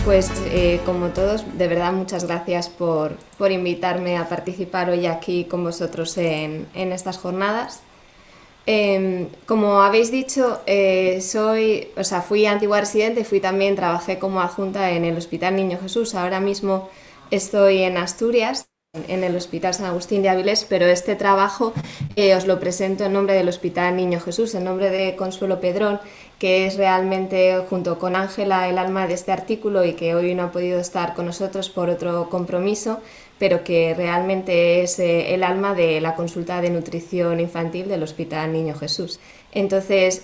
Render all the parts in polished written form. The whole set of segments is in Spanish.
Pues como todos, de verdad muchas gracias por invitarme a participar hoy aquí con vosotros en estas jornadas. Como habéis dicho, fui antigua residente, trabajé como adjunta en el Hospital Niño Jesús. Ahora mismo estoy en Asturias, en el Hospital San Agustín de Avilés, pero este trabajo os lo presento en nombre del Hospital Niño Jesús, en nombre de Consuelo Pedrón, que es realmente, junto con Ángela, el alma de este artículo y que hoy no ha podido estar con nosotros por otro compromiso, pero que realmente es el alma de la consulta de nutrición infantil del Hospital Niño Jesús. Entonces,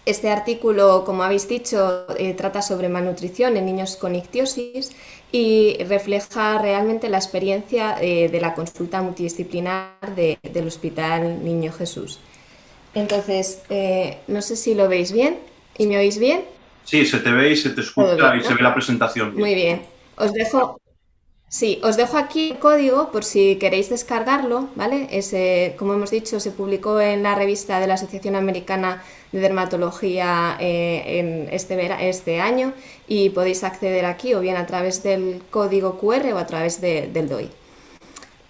este artículo, como habéis dicho, trata sobre malnutrición en niños con ictiosis y refleja realmente la experiencia de la consulta multidisciplinar del Hospital Niño Jesús. Entonces, no sé si lo veis bien y me oís bien. Sí, se te ve y se te Todo escucha bien, y se ve ¿no? la presentación bien. Muy bien. Os dejo aquí el código por si queréis descargarlo, ¿vale? Como hemos dicho, se publicó en la revista de la Asociación Americana de Dermatología en este año y podéis acceder aquí o bien a través del código QR o a través del DOI.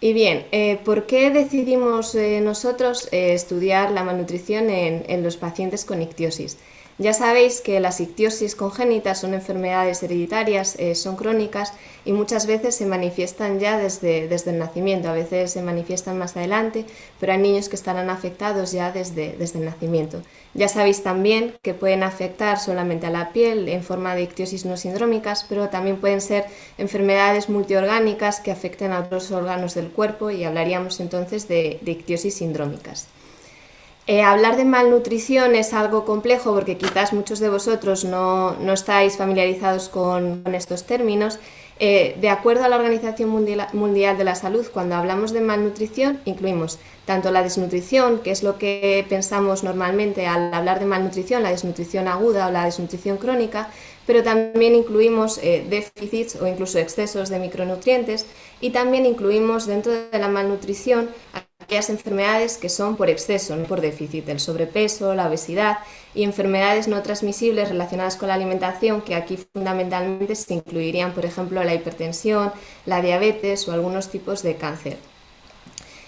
Y bien, ¿por qué decidimos nosotros estudiar la malnutrición en los pacientes con ictiosis? Ya sabéis que las ictiosis congénitas son enfermedades hereditarias, son crónicas y muchas veces se manifiestan ya desde el nacimiento. A veces se manifiestan más adelante, pero hay niños que estarán afectados ya desde el nacimiento. Ya sabéis también que pueden afectar solamente a la piel en forma de ictiosis no sindrómicas, pero también pueden ser enfermedades multiorgánicas que afecten a otros órganos del cuerpo y hablaríamos entonces de ictiosis sindrómicas. Hablar de malnutrición es algo complejo porque quizás muchos de vosotros no estáis familiarizados con estos términos. De acuerdo a la Organización Mundial de la Salud, cuando hablamos de malnutrición incluimos tanto la desnutrición, que es lo que pensamos normalmente al hablar de malnutrición, la desnutrición aguda o la desnutrición crónica, pero también incluimos déficits o incluso excesos de micronutrientes y también incluimos dentro de la malnutrición aquellas enfermedades que son por exceso, no por déficit, el sobrepeso, la obesidad y enfermedades no transmisibles relacionadas con la alimentación, que aquí fundamentalmente se incluirían, por ejemplo, la hipertensión, la diabetes o algunos tipos de cáncer.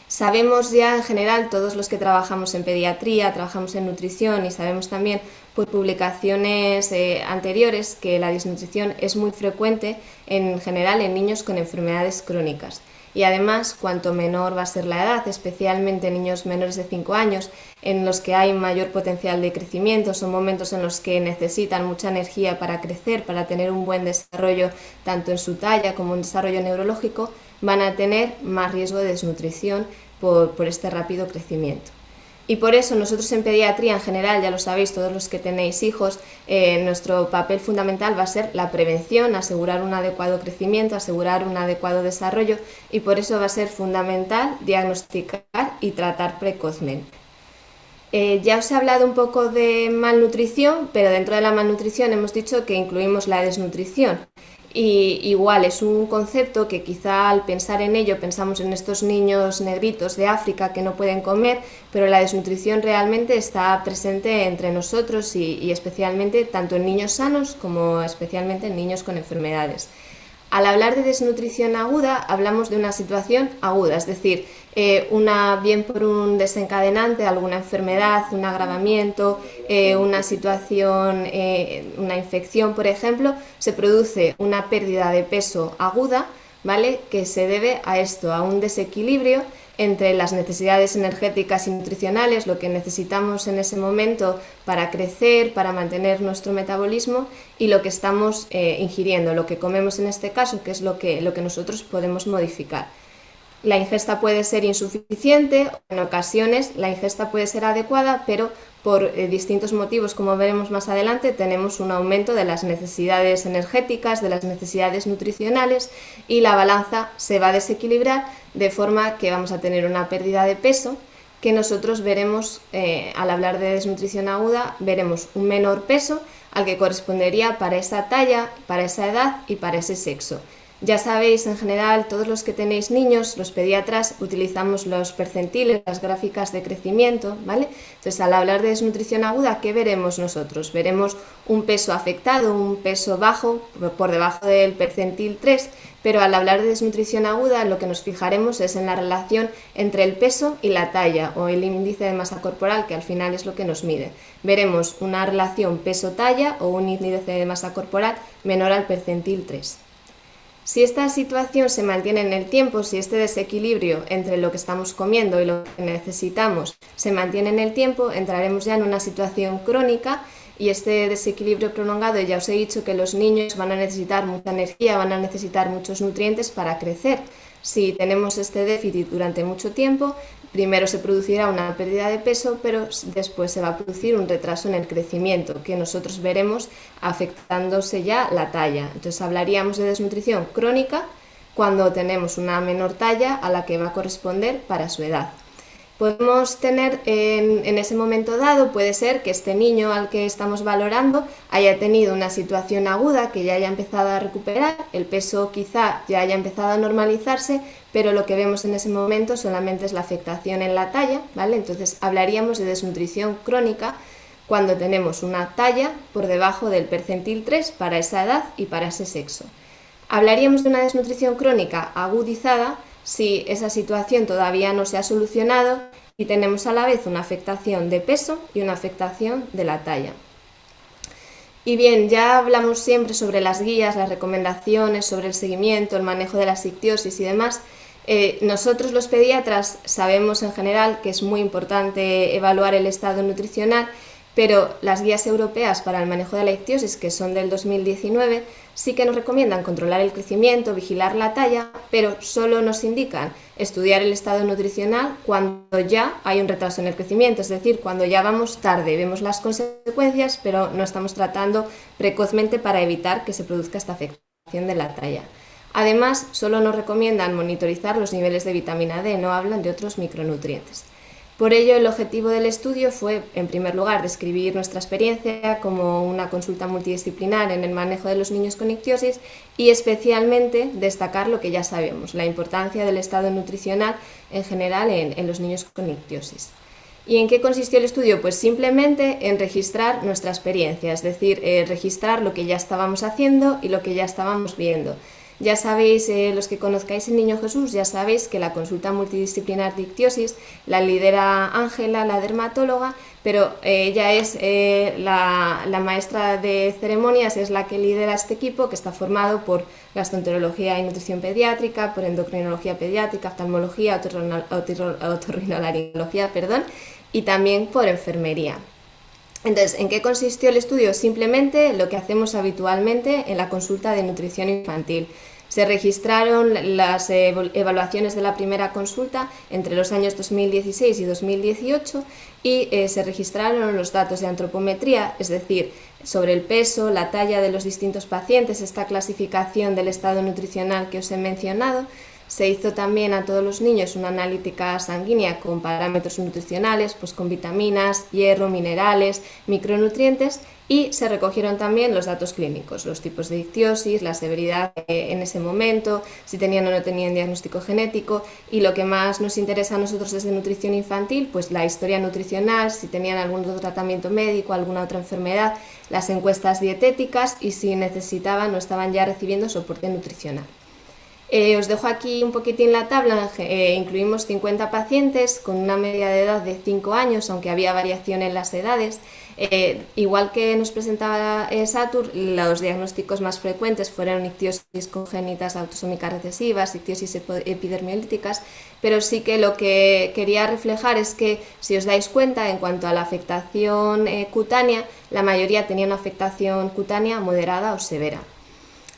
Sabemos ya en general, todos los que trabajamos en pediatría, trabajamos en nutrición y sabemos también por publicaciones anteriores que la desnutrición es muy frecuente en general en niños con enfermedades crónicas. Y además, cuanto menor va a ser la edad, especialmente en niños menores de 5 años, en los que hay mayor potencial de crecimiento, son momentos en los que necesitan mucha energía para crecer, para tener un buen desarrollo tanto en su talla como en desarrollo neurológico, van a tener más riesgo de desnutrición por este rápido crecimiento. Y por eso nosotros en pediatría en general, ya lo sabéis todos los que tenéis hijos, nuestro papel fundamental va a ser la prevención, asegurar un adecuado crecimiento, asegurar un adecuado desarrollo y por eso va a ser fundamental diagnosticar y tratar precozmente. Ya os he hablado un poco de malnutrición, pero dentro de la malnutrición hemos dicho que incluimos la desnutrición. Y igual es un concepto que quizá al pensar en ello pensamos en estos niños negritos de África que no pueden comer, pero la desnutrición realmente está presente entre nosotros y especialmente tanto en niños sanos como especialmente en niños con enfermedades. Al hablar de desnutrición aguda, hablamos de una situación aguda, es decir, bien por un desencadenante, alguna enfermedad, un agravamiento, una situación, una infección, por ejemplo, se produce una pérdida de peso aguda, ¿vale? Que se debe a esto, a un desequilibrio entre las necesidades energéticas y nutricionales, lo que necesitamos en ese momento para crecer, para mantener nuestro metabolismo y lo que estamos ingiriendo, lo que comemos en este caso, que es lo que nosotros podemos modificar. La ingesta puede ser insuficiente, en ocasiones la ingesta puede ser adecuada, pero por distintos motivos, como veremos más adelante, tenemos un aumento de las necesidades energéticas, de las necesidades nutricionales y la balanza se va a desequilibrar de forma que vamos a tener una pérdida de peso que nosotros veremos, al hablar de desnutrición aguda, veremos un menor peso al que correspondería para esa talla, para esa edad y para ese sexo. Ya sabéis, en general, todos los que tenéis niños, los pediatras, utilizamos los percentiles, las gráficas de crecimiento, ¿vale? Entonces, al hablar de desnutrición aguda, ¿qué veremos nosotros? Veremos un peso afectado, un peso bajo, por debajo del percentil 3, pero al hablar de desnutrición aguda, lo que nos fijaremos es en la relación entre el peso y la talla, o el índice de masa corporal, que al final es lo que nos mide. Veremos una relación peso-talla o un índice de masa corporal menor al percentil 3. Si esta situación se mantiene en el tiempo, si este desequilibrio entre lo que estamos comiendo y lo que necesitamos se mantiene en el tiempo, entraremos ya en una situación crónica, y este desequilibrio prolongado, ya os he dicho que los niños van a necesitar mucha energía, van a necesitar muchos nutrientes para crecer. Si tenemos este déficit durante mucho tiempo, primero se producirá una pérdida de peso, pero después se va a producir un retraso en el crecimiento, que nosotros veremos afectándose ya la talla. Entonces hablaríamos de desnutrición crónica cuando tenemos una menor talla a la que va a corresponder para su edad. Podemos tener en ese momento dado, puede ser que este niño al que estamos valorando haya tenido una situación aguda, que ya haya empezado a recuperar, el peso quizá ya haya empezado a normalizarse, pero lo que vemos en ese momento solamente es la afectación en la talla, ¿vale? Entonces hablaríamos de desnutrición crónica cuando tenemos una talla por debajo del percentil 3 para esa edad y para ese sexo. Hablaríamos de una desnutrición crónica agudizada si esa situación todavía no se ha solucionado y tenemos a la vez una afectación de peso y una afectación de la talla. Y bien, ya hablamos siempre sobre las guías, las recomendaciones, sobre el seguimiento, el manejo de la ictiosis y demás. Nosotros los pediatras sabemos en general que es muy importante evaluar el estado nutricional, pero las guías europeas para el manejo de la ictiosis, que son del 2019, sí que nos recomiendan controlar el crecimiento, vigilar la talla, pero solo nos indican estudiar el estado nutricional cuando ya hay un retraso en el crecimiento, es decir, cuando ya vamos tarde, vemos las consecuencias, pero no estamos tratando precozmente para evitar que se produzca esta afectación de la talla. Además, solo nos recomiendan monitorizar los niveles de vitamina D, no hablan de otros micronutrientes. Por ello, el objetivo del estudio fue, en primer lugar, describir nuestra experiencia como una consulta multidisciplinar en el manejo de los niños con ictiosis y especialmente destacar lo que ya sabemos, la importancia del estado nutricional en general en los niños con ictiosis. ¿Y en qué consistió el estudio? Pues simplemente en registrar nuestra experiencia, es decir, registrar lo que ya estábamos haciendo y lo que ya estábamos viendo. Ya sabéis, los que conozcáis el Niño Jesús, ya sabéis que la consulta multidisciplinar de ictiosis la lidera Ángela, la dermatóloga, pero ella es la maestra de ceremonias, es la que lidera este equipo que está formado por gastroenterología y nutrición pediátrica, por endocrinología pediátrica, oftalmología, otorrinolaringología, y también por enfermería. Entonces, ¿en qué consistió el estudio? Simplemente lo que hacemos habitualmente en la consulta de nutrición infantil. Se registraron las evaluaciones de la primera consulta entre los años 2016 y 2018 y se registraron los datos de antropometría, es decir, sobre el peso, la talla de los distintos pacientes, esta clasificación del estado nutricional que os he mencionado. Se hizo también a todos los niños una analítica sanguínea con parámetros nutricionales, pues con vitaminas, hierro, minerales, micronutrientes, y se recogieron también los datos clínicos, los tipos de ictiosis, la severidad en ese momento, si tenían o no tenían diagnóstico genético, y lo que más nos interesa a nosotros desde nutrición infantil, pues la historia nutricional, si tenían algún otro tratamiento médico, alguna otra enfermedad, las encuestas dietéticas y si necesitaban o estaban ya recibiendo soporte nutricional. Os dejo aquí un poquitín la tabla, incluimos 50 pacientes con una media de edad de 5 años, aunque había variación en las edades. Igual que nos presentaba Satur, los diagnósticos más frecuentes fueron ictiosis congénitas autosómicas recesivas, ictiosis epidermolíticas, pero sí que lo que quería reflejar es que, si os dais cuenta, en cuanto a la afectación cutánea, la mayoría tenía una afectación cutánea moderada o severa.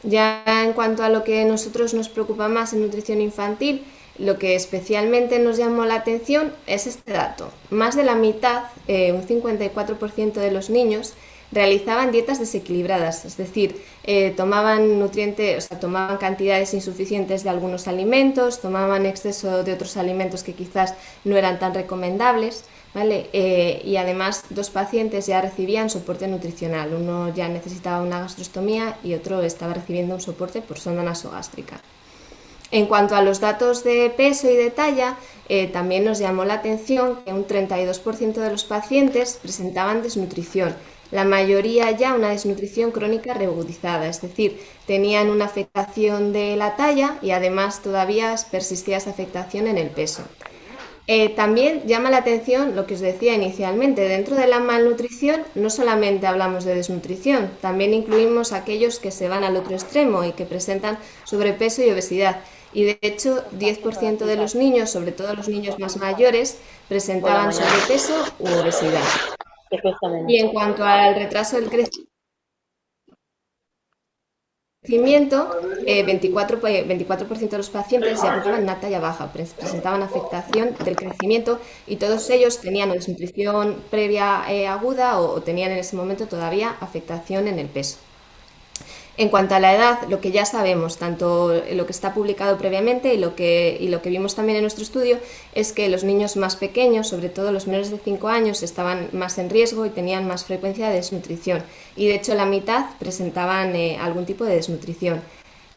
Ya en cuanto a lo que a nosotros nos preocupa más en nutrición infantil, lo que especialmente nos llamó la atención es este dato. Más de la mitad, un 54% de los niños, realizaban dietas desequilibradas, es decir, tomaban nutrientes, o sea, tomaban cantidades insuficientes de algunos alimentos, tomaban exceso de otros alimentos que quizás no eran tan recomendables, ¿vale? Y además 2 pacientes ya recibían soporte nutricional, uno ya necesitaba una gastrostomía y otro estaba recibiendo un soporte por sonda nasogástrica. En cuanto a los datos de peso y de talla, también nos llamó la atención que un 32% de los pacientes presentaban desnutrición, la mayoría ya una desnutrición crónica reagudizada, es decir, tenían una afectación de la talla y además todavía persistía esa afectación en el peso. También llama la atención lo que os decía inicialmente, dentro de la malnutrición no solamente hablamos de desnutrición, también incluimos aquellos que se van al otro extremo y que presentan sobrepeso y obesidad. Y de hecho, 10% de los niños, sobre todo los niños más mayores, presentaban sobrepeso u obesidad. Y en cuanto al retraso del crecimiento, 24% de los pacientes ya presentaban una talla baja, presentaban afectación del crecimiento y todos ellos tenían o desnutrición previa aguda o tenían en ese momento todavía afectación en el peso. En cuanto a la edad, lo que ya sabemos, tanto lo que está publicado previamente y lo que vimos también en nuestro estudio, es que los niños más pequeños, sobre todo los menores de 5 años, estaban más en riesgo y tenían más frecuencia de desnutrición. Y de hecho la mitad presentaban algún tipo de desnutrición.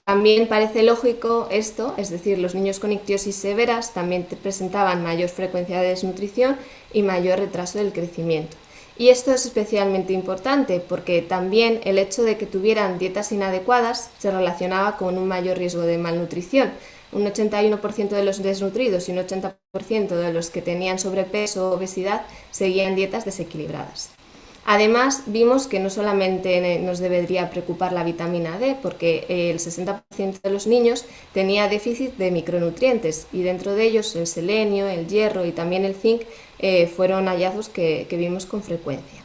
También parece lógico esto, es decir, los niños con ictiosis severas también presentaban mayor frecuencia de desnutrición y mayor retraso del crecimiento. Y esto es especialmente importante porque también el hecho de que tuvieran dietas inadecuadas se relacionaba con un mayor riesgo de malnutrición. Un 81% de los desnutridos y un 80% de los que tenían sobrepeso o obesidad seguían dietas desequilibradas. Además, vimos que no solamente nos debería preocupar la vitamina D, porque el 60% de los niños tenía déficit de micronutrientes y dentro de ellos el selenio, el hierro y también el zinc fueron hallazgos que vimos con frecuencia.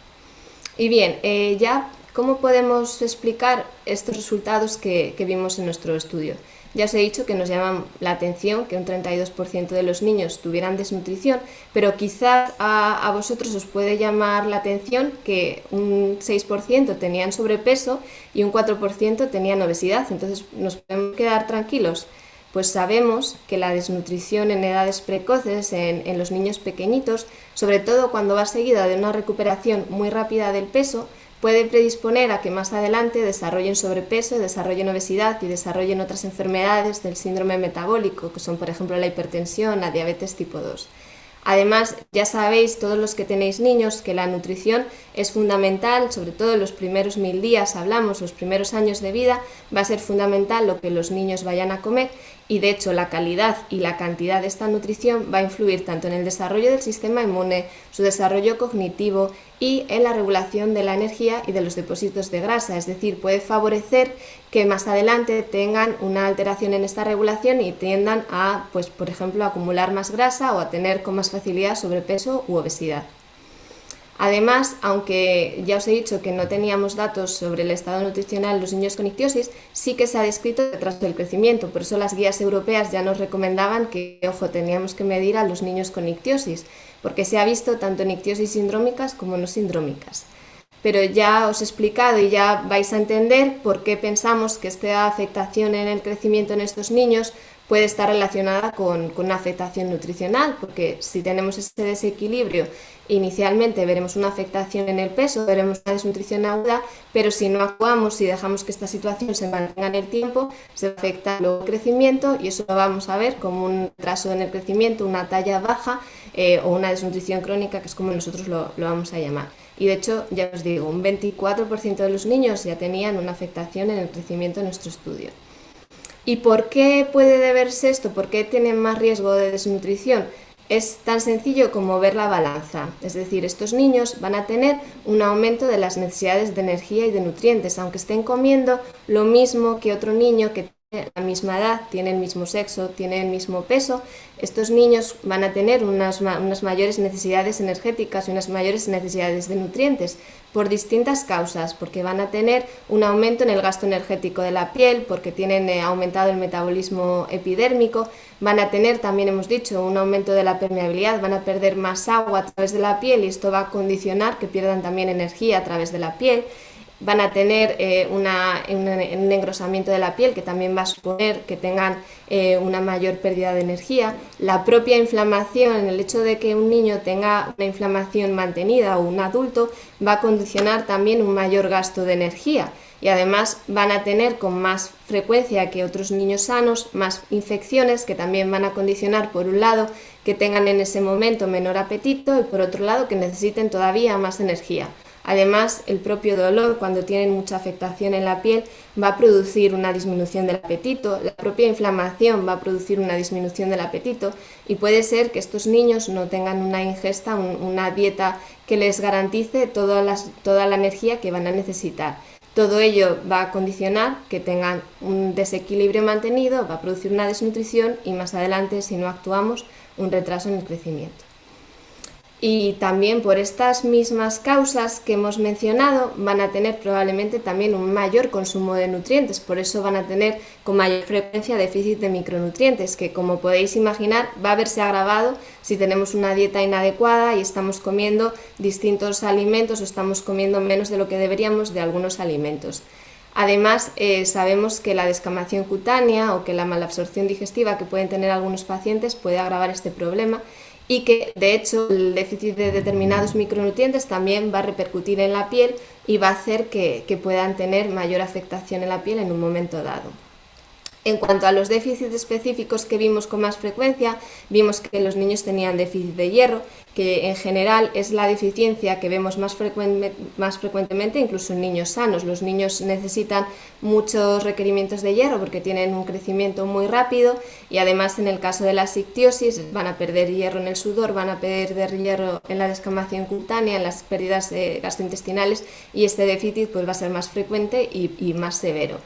Y bien, ya, ¿cómo podemos explicar estos resultados que vimos en nuestro estudio? Ya os he dicho que nos llama la atención que un 32% de los niños tuvieran desnutrición, pero quizás a vosotros os puede llamar la atención que un 6% tenían sobrepeso y un 4% tenían obesidad. Entonces, ¿nos podemos quedar tranquilos? Pues sabemos que la desnutrición en edades precoces, en los niños pequeñitos, sobre todo cuando va seguida de una recuperación muy rápida del peso, puede predisponer a que más adelante desarrollen sobrepeso, desarrollen obesidad y desarrollen otras enfermedades del síndrome metabólico, que son por ejemplo la hipertensión, la diabetes tipo 2. Además, ya sabéis todos los que tenéis niños que la nutrición es fundamental, sobre todo en los primeros 1000 días, hablamos, los primeros años de vida, va a ser fundamental lo que los niños vayan a comer y de hecho la calidad y la cantidad de esta nutrición va a influir tanto en el desarrollo del sistema inmune, su desarrollo cognitivo y en la regulación de la energía y de los depósitos de grasa, es decir, puede favorecer que más adelante tengan una alteración en esta regulación y tiendan a, pues, por ejemplo, a acumular más grasa o a tener con más facilidad sobrepeso u obesidad. Además, aunque ya os he dicho que no teníamos datos sobre el estado nutricional de los niños con ictiosis, sí que se ha descrito el retraso del crecimiento, por eso las guías europeas ya nos recomendaban que, ojo, teníamos que medir a los niños con ictiosis, porque se ha visto tanto en ictiosis sindrómicas como no sindrómicas. Pero ya os he explicado y ya vais a entender por qué pensamos que esta afectación en el crecimiento en estos niños puede estar relacionada con una afectación nutricional, porque si tenemos ese desequilibrio, inicialmente veremos una afectación en el peso, veremos una desnutrición aguda, pero si no actuamos y dejamos que esta situación se mantenga en el tiempo, se afecta luego el crecimiento y eso lo vamos a ver como un retraso en el crecimiento, una talla baja o una desnutrición crónica, que es como nosotros lo vamos a llamar. Y de hecho, ya os digo, un 24% de los niños ya tenían una afectación en el crecimiento en nuestro estudio. ¿Y por qué puede deberse esto? ¿Por qué tienen más riesgo de desnutrición? Es tan sencillo como ver la balanza, es decir, estos niños van a tener un aumento de las necesidades de energía y de nutrientes, aunque estén comiendo lo mismo que otro niño que la misma edad, tienen el mismo sexo, tienen el mismo peso, estos niños van a tener unas mayores necesidades energéticas y unas mayores necesidades de nutrientes por distintas causas, porque van a tener un aumento en el gasto energético de la piel, porque tienen aumentado el metabolismo epidérmico, van a tener, también hemos dicho, un aumento de la permeabilidad, van a perder más agua a través de la piel y esto va a condicionar que pierdan también energía a través de la piel. Van a tener un engrosamiento de la piel que también va a suponer que tengan una mayor pérdida de energía. La propia inflamación, el hecho de que un niño tenga una inflamación mantenida o un adulto, va a condicionar también un mayor gasto de energía. Y además van a tener con más frecuencia que otros niños sanos más infecciones que también van a condicionar, por un lado, que tengan en ese momento menor apetito y por otro lado que necesiten todavía más energía. Además, el propio dolor, cuando tienen mucha afectación en la piel, va a producir una disminución del apetito, la propia inflamación va a producir una disminución del apetito y puede ser que estos niños no tengan una ingesta, una dieta que les garantice toda la energía que van a necesitar. Todo ello va a condicionar que tengan un desequilibrio mantenido, va a producir una desnutrición y más adelante, si no actuamos, un retraso en el crecimiento. Y también por estas mismas causas que hemos mencionado van a tener probablemente también un mayor consumo de nutrientes, por eso van a tener con mayor frecuencia déficit de micronutrientes, que como podéis imaginar va a verse agravado si tenemos una dieta inadecuada y estamos comiendo distintos alimentos o estamos comiendo menos de lo que deberíamos de algunos alimentos. Además, sabemos que la descamación cutánea o que la malabsorción digestiva que pueden tener algunos pacientes puede agravar este problema y que, de hecho, el déficit de determinados micronutrientes también va a repercutir en la piel y va a hacer que puedan tener mayor afectación en la piel en un momento dado. En cuanto a los déficits específicos que vimos con más frecuencia, vimos que los niños tenían déficit de hierro, que en general es la deficiencia que vemos más frecuentemente incluso en niños sanos. Los niños necesitan muchos requerimientos de hierro porque tienen un crecimiento muy rápido y además en el caso de la ictiosis van a perder hierro en el sudor, van a perder hierro en la descamación cutánea, en las pérdidas gastrointestinales y este déficit pues va a ser más frecuente y más severo.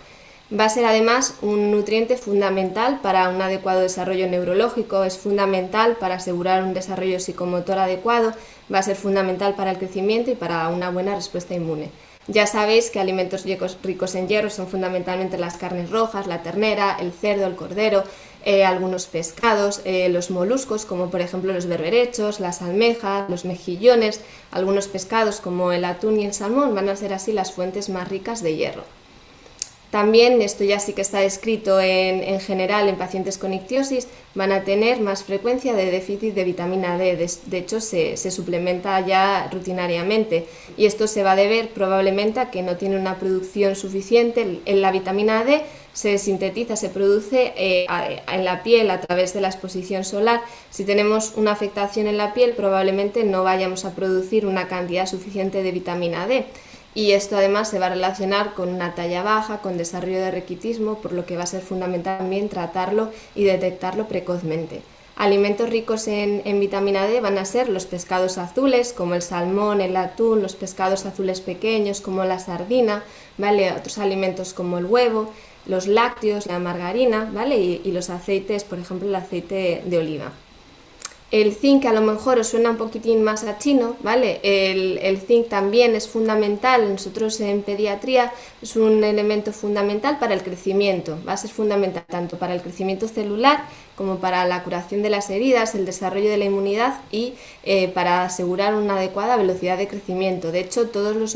Va a ser además un nutriente fundamental para un adecuado desarrollo neurológico, es fundamental para asegurar un desarrollo psicomotor adecuado, va a ser fundamental para el crecimiento y para una buena respuesta inmune. Ya sabéis que alimentos ricos en hierro son fundamentalmente las carnes rojas, la ternera, el cerdo, el cordero, algunos pescados, los moluscos como por ejemplo los berberechos, las almejas, los mejillones, algunos pescados como el atún y el salmón van a ser así las fuentes más ricas de hierro. También, esto ya sí que está descrito en general en pacientes con ictiosis, van a tener más frecuencia de déficit de vitamina D, de hecho se suplementa ya rutinariamente y esto se va a deber probablemente a que no tiene una producción suficiente. En la vitamina D se sintetiza, se produce en la piel a través de la exposición solar. Si tenemos una afectación en la piel probablemente no vayamos a producir una cantidad suficiente de vitamina D. Y esto además se va a relacionar con una talla baja, con desarrollo de raquitismo, por lo que va a ser fundamental también tratarlo y detectarlo precozmente. Alimentos ricos en vitamina D van a ser los pescados azules, como el salmón, el atún, los pescados azules pequeños, como la sardina, ¿vale? Otros alimentos como el huevo, los lácteos, la margarina, ¿vale? Y los aceites, por ejemplo, el aceite de oliva. El zinc a lo mejor os suena un poquitín más a chino, ¿vale? El zinc también es fundamental, nosotros en pediatría es un elemento fundamental para el crecimiento, va a ser fundamental tanto para el crecimiento celular como para la curación de las heridas, el desarrollo de la inmunidad y para asegurar una adecuada velocidad de crecimiento. De hecho, todos los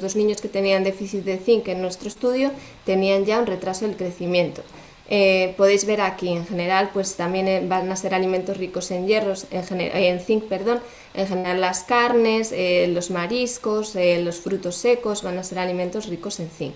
dos niños que tenían déficit de zinc en nuestro estudio tenían ya un retraso del crecimiento. Podéis ver aquí en general pues también van a ser alimentos ricos en en zinc, en general las carnes, los mariscos, los frutos secos van a ser alimentos ricos en zinc.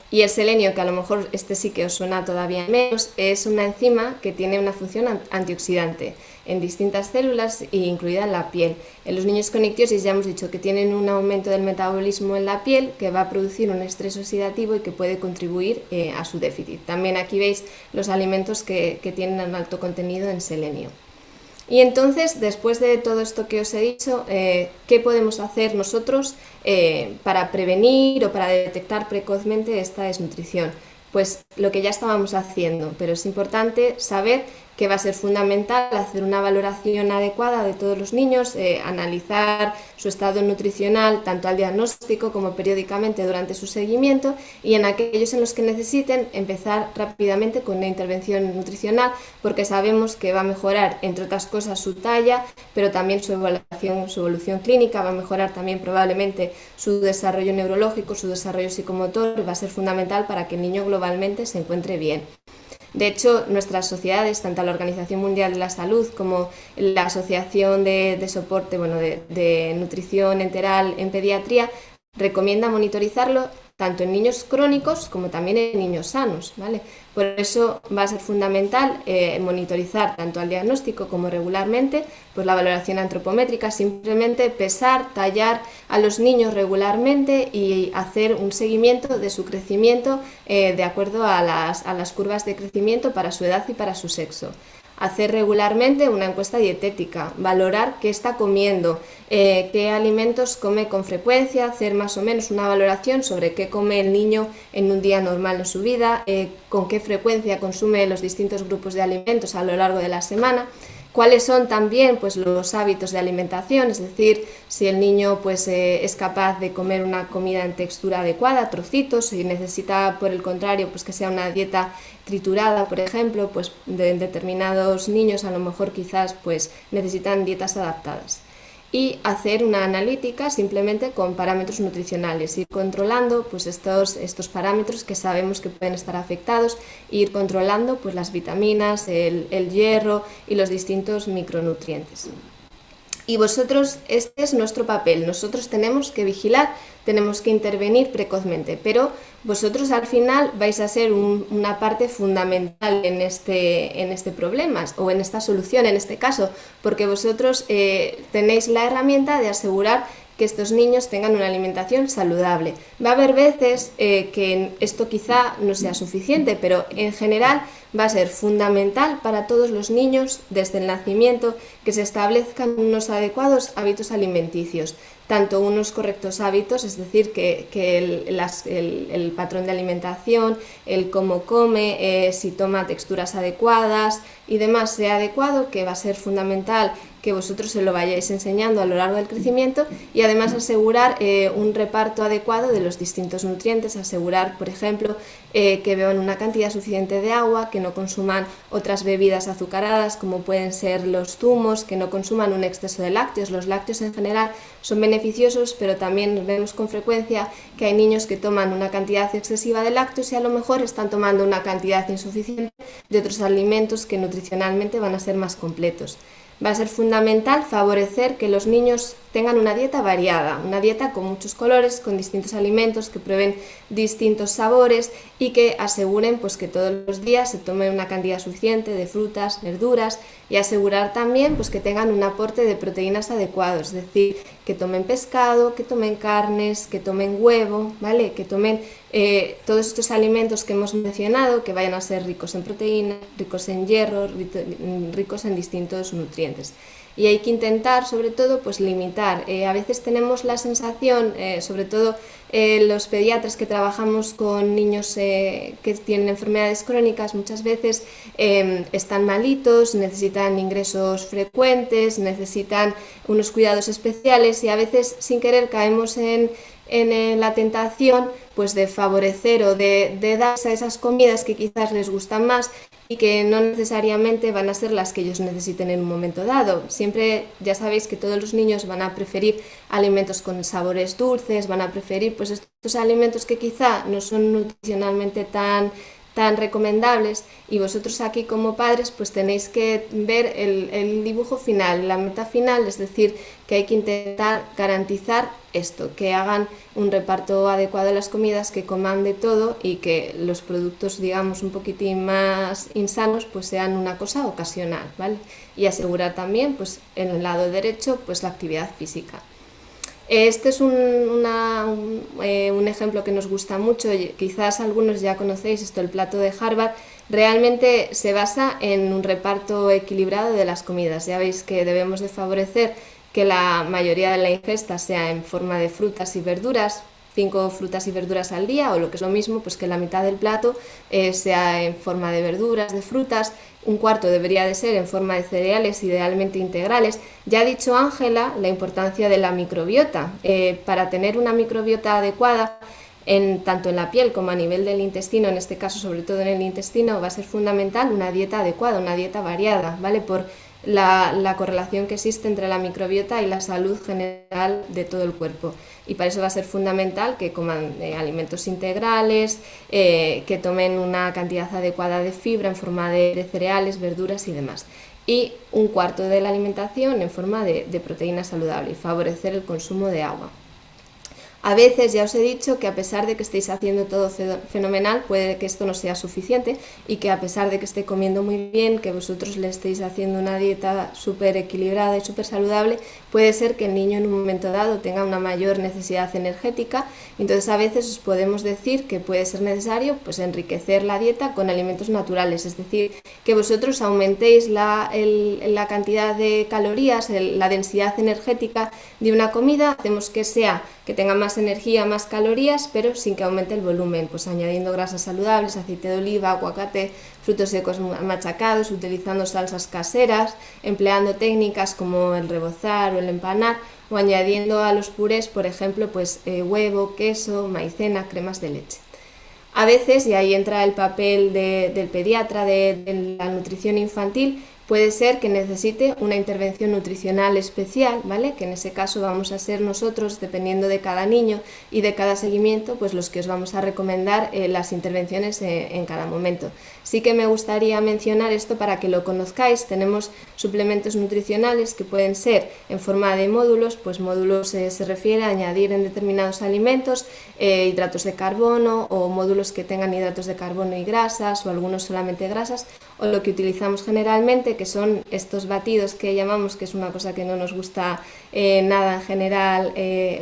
Y el selenio, que a lo mejor este sí que os suena todavía menos, es una enzima que tiene una función antioxidante en distintas células e incluida en la piel. En los niños con ictiosis ya hemos dicho que tienen un aumento del metabolismo en la piel que va a producir un estrés oxidativo y que puede contribuir a su déficit. También aquí veis los alimentos que tienen un alto contenido en selenio. Y entonces, después de todo esto que os he dicho, ¿qué podemos hacer nosotros para prevenir o para detectar precozmente esta desnutrición? pues lo que ya estábamos haciendo, pero es importante saber que va a ser fundamental hacer una valoración adecuada de todos los niños, analizar su estado nutricional tanto al diagnóstico como periódicamente durante su seguimiento, y en aquellos en los que necesiten empezar rápidamente con una intervención nutricional, porque sabemos que va a mejorar, entre otras cosas, su talla, pero también su evolución clínica, va a mejorar también probablemente su desarrollo neurológico, su desarrollo psicomotor, va a ser fundamental para que el niño globalmente se encuentre bien. De hecho, nuestras sociedades, tanto la Organización Mundial de la Salud como la Asociación de Soporte de Nutrición Enteral en Pediatría, recomienda monitorizarlo tanto en niños crónicos como también en niños sanos, ¿vale? Por eso va a ser fundamental monitorizar tanto al diagnóstico como regularmente, pues la valoración antropométrica, simplemente pesar, tallar a los niños regularmente y hacer un seguimiento de su crecimiento de acuerdo a las curvas de crecimiento para su edad y para su sexo. Hacer regularmente una encuesta dietética, valorar qué está comiendo, qué alimentos come con frecuencia, hacer más o menos una valoración sobre qué come el niño en un día normal en su vida, con qué frecuencia consume los distintos grupos de alimentos a lo largo de la semana, cuáles son también pues, los hábitos de alimentación, es decir, si el niño pues, es capaz de comer una comida en textura adecuada, trocitos, si necesita por el contrario pues, que sea una dieta triturada, por ejemplo, pues de determinados niños a lo mejor quizás pues, necesitan dietas adaptadas. Y hacer una analítica simplemente con parámetros nutricionales, ir controlando pues estos parámetros que sabemos que pueden estar afectados, ir controlando pues las vitaminas, el hierro y los distintos micronutrientes. Y vosotros, este es nuestro papel, nosotros tenemos que vigilar, tenemos que intervenir precozmente, pero vosotros al final vais a ser una parte fundamental en este problema o en esta solución en este caso, porque vosotros tenéis la herramienta de asegurar que estos niños tengan una alimentación saludable. Va a haber veces que esto quizá no sea suficiente, pero en general va a ser fundamental para todos los niños desde el nacimiento que se establezcan unos adecuados hábitos alimenticios, tanto unos correctos hábitos, es decir, que el patrón de alimentación, el cómo come, si toma texturas adecuadas y demás sea adecuado, que va a ser fundamental que vosotros se lo vayáis enseñando a lo largo del crecimiento, y además asegurar un reparto adecuado de los distintos nutrientes, asegurar, por ejemplo, que beban una cantidad suficiente de agua, que no consuman otras bebidas azucaradas como pueden ser los zumos, que no consuman un exceso de lácteos. Los lácteos en general son beneficiosos, pero también vemos con frecuencia que hay niños que toman una cantidad excesiva de lácteos y a lo mejor están tomando una cantidad insuficiente de otros alimentos que nutricionalmente van a ser más completos. Va a ser fundamental favorecer que los niños tengan una dieta variada, una dieta con muchos colores, con distintos alimentos, que prueben distintos sabores y que aseguren pues, que todos los días se tome una cantidad suficiente de frutas, verduras, y asegurar también pues, que tengan un aporte de proteínas adecuado, es decir, que tomen pescado, que tomen carnes, que tomen huevo, ¿vale? Que tomen todos estos alimentos que hemos mencionado, que vayan a ser ricos en proteínas, ricos en hierro, ricos en distintos nutrientes. Y hay que intentar, sobre todo, pues limitar. A veces tenemos la sensación, sobre todo los pediatras que trabajamos con niños que tienen enfermedades crónicas, muchas veces están malitos, necesitan ingresos frecuentes, necesitan unos cuidados especiales, y a veces sin querer caemos en la tentación pues de favorecer o de darse a esas comidas que quizás les gustan más y que no necesariamente van a ser las que ellos necesiten en un momento dado. Siempre ya sabéis que todos los niños van a preferir alimentos con sabores dulces, van a preferir pues estos alimentos que quizá no son nutricionalmente tan recomendables, y vosotros aquí como padres pues tenéis que ver el dibujo final, la meta final, es decir, que hay que intentar garantizar esto, que hagan un reparto adecuado de las comidas, que coman de todo y que los productos, digamos, un poquitín más insanos pues sean una cosa ocasional, ¿vale? Y asegurar también pues en el lado derecho pues la actividad física. Este es un ejemplo que nos gusta mucho, quizás algunos ya conocéis esto, el plato de Harvard. Realmente se basa en un reparto equilibrado de las comidas. Ya veis que debemos de favorecer que la mayoría de la ingesta sea en forma de frutas y verduras, 5 frutas y verduras al día, o lo que es lo mismo, pues que la mitad del plato sea en forma de verduras, de frutas, un cuarto debería de ser en forma de cereales, idealmente integrales. Ya ha dicho Ángela la importancia de la microbiota. Para tener una microbiota adecuada, tanto en la piel como a nivel del intestino, en este caso sobre todo en el intestino, va a ser fundamental una dieta adecuada, una dieta variada, ¿vale? Por la correlación que existe entre la microbiota y la salud general de todo el cuerpo. Y para eso va a ser fundamental que coman alimentos integrales, que tomen una cantidad adecuada de fibra en forma de cereales, verduras y demás. Y un cuarto de la alimentación en forma de proteína saludable y favorecer el consumo de agua. A veces ya os he dicho que a pesar de que estéis haciendo todo fenomenal, puede que esto no sea suficiente y que a pesar de que esté comiendo muy bien, que vosotros le estéis haciendo una dieta súper equilibrada y súper saludable, puede ser que el niño en un momento dado tenga una mayor necesidad energética. Entonces a veces os podemos decir que puede ser necesario pues enriquecer la dieta con alimentos naturales, es decir, que vosotros aumentéis la cantidad de calorías, la densidad energética de una comida, hacemos que tenga más energía, más calorías, pero sin que aumente el volumen, pues añadiendo grasas saludables, aceite de oliva, aguacate, frutos secos machacados, utilizando salsas caseras, empleando técnicas como el rebozar o el empanar, o añadiendo a los purés, por ejemplo, pues huevo, queso, maicena, cremas de leche. A veces, y ahí entra el papel del pediatra de la nutrición infantil, puede ser que necesite una intervención nutricional especial, ¿vale? Que en ese caso vamos a ser nosotros, dependiendo de cada niño y de cada seguimiento, pues los que os vamos a recomendar las intervenciones en cada momento. Sí que me gustaría mencionar esto para que lo conozcáis. Tenemos suplementos nutricionales que pueden ser en forma de módulos, pues módulos se refiere a añadir en determinados alimentos hidratos de carbono, o módulos que tengan hidratos de carbono y grasas, o algunos solamente grasas, o lo que utilizamos generalmente, que son estos batidos que llamamos, que es una cosa que no nos gusta nada en general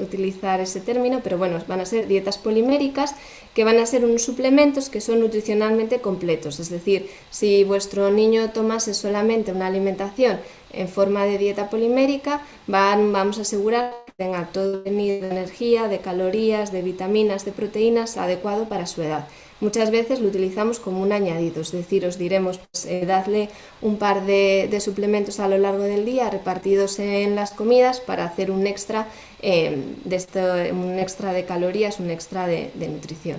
utilizar ese término, pero bueno, van a ser dietas poliméricas, que van a ser unos suplementos que son nutricionalmente completos. Es decir, si vuestro niño tomase solamente una alimentación en forma de dieta polimérica, vamos a asegurar que tenga todo el nivel de energía, de calorías, de vitaminas, de proteínas adecuado para su edad. Muchas veces lo utilizamos como un añadido, es decir, os diremos, pues, dadle un par de suplementos a lo largo del día repartidos en las comidas para hacer un extra, un extra de calorías, un extra de nutrición.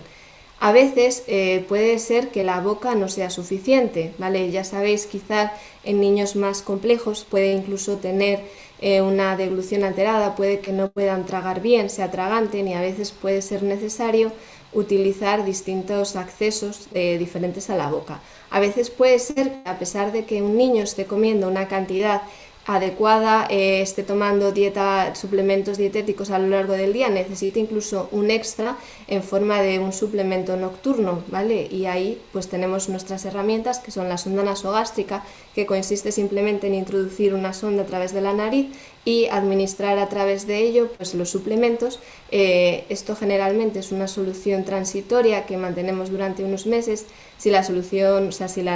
A veces puede ser que la boca no sea suficiente, ¿vale? Ya sabéis, quizás en niños más complejos puede incluso tener una deglución alterada, puede que no puedan tragar bien, se atraganten, y a veces puede ser necesario utilizar distintos accesos diferentes a la boca. A veces puede ser que, a pesar de que un niño esté comiendo una cantidad adecuada, esté tomando suplementos dietéticos a lo largo del día, necesite incluso un extra en forma de un suplemento nocturno, ¿vale? Y ahí pues tenemos nuestras herramientas, que son la sonda nasogástrica, que consiste simplemente en introducir una sonda a través de la nariz y administrar a través de ello pues los suplementos. Esto generalmente es una solución transitoria que mantenemos durante unos meses. Si la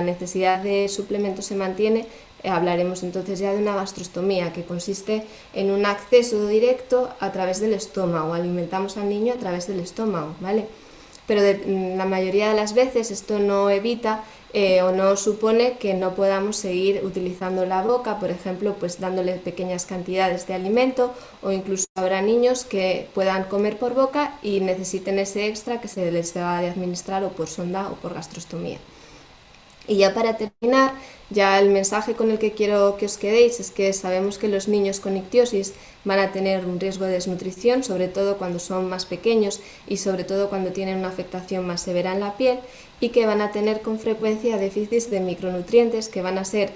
necesidad de suplementos se mantiene, hablaremos entonces ya de una gastrostomía, que consiste en un acceso directo a través del estómago. Alimentamos al niño a través del estómago, ¿vale? Pero la mayoría de las veces esto no evita o no supone que no podamos seguir utilizando la boca, por ejemplo, pues dándole pequeñas cantidades de alimento, o incluso habrá niños que puedan comer por boca y necesiten ese extra que se les va de administrar o por sonda o por gastrostomía. Y ya para terminar, ya el mensaje con el que quiero que os quedéis es que sabemos que los niños con ictiosis van a tener un riesgo de desnutrición, sobre todo cuando son más pequeños y sobre todo cuando tienen una afectación más severa en la piel, y que van a tener con frecuencia déficits de micronutrientes que van a ser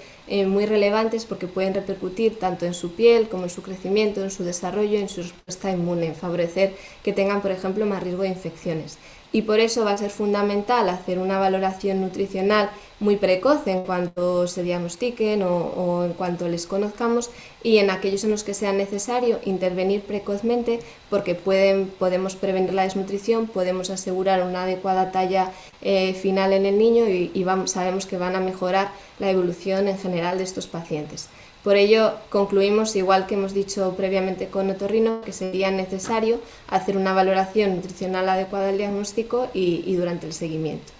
muy relevantes, porque pueden repercutir tanto en su piel como en su crecimiento, en su desarrollo, en su respuesta inmune, en favorecer que tengan, por ejemplo, más riesgo de infecciones. Y por eso va a ser fundamental hacer una valoración nutricional muy precoz en cuanto se diagnostiquen o en cuanto les conozcamos, y en aquellos en los que sea necesario intervenir precozmente, porque podemos prevenir la desnutrición, podemos asegurar una adecuada talla final en el niño y sabemos que van a mejorar la evolución en general de estos pacientes. Por ello, concluimos, igual que hemos dicho previamente con otorrino, que sería necesario hacer una valoración nutricional adecuada al diagnóstico y durante el seguimiento.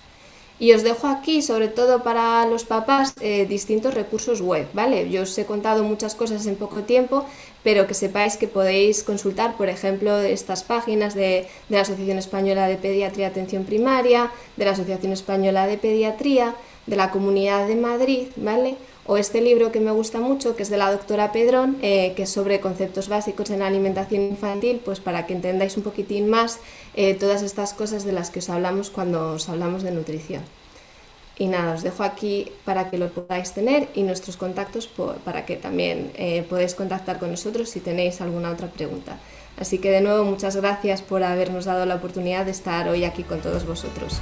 Y os dejo aquí, sobre todo para los papás, distintos recursos web, ¿vale? Yo os he contado muchas cosas en poco tiempo, pero que sepáis que podéis consultar, por ejemplo, estas páginas de la Asociación Española de Pediatría y Atención Primaria, de la Asociación Española de Pediatría, de la Comunidad de Madrid, ¿vale? O este libro que me gusta mucho, que es de la doctora Pedrón, que es sobre conceptos básicos en alimentación infantil, pues para que entendáis un poquitín más todas estas cosas de las que os hablamos cuando os hablamos de nutrición. Y nada, os dejo aquí para que lo podáis tener y nuestros contactos para que también podáis contactar con nosotros si tenéis alguna otra pregunta. Así que de nuevo muchas gracias por habernos dado la oportunidad de estar hoy aquí con todos vosotros.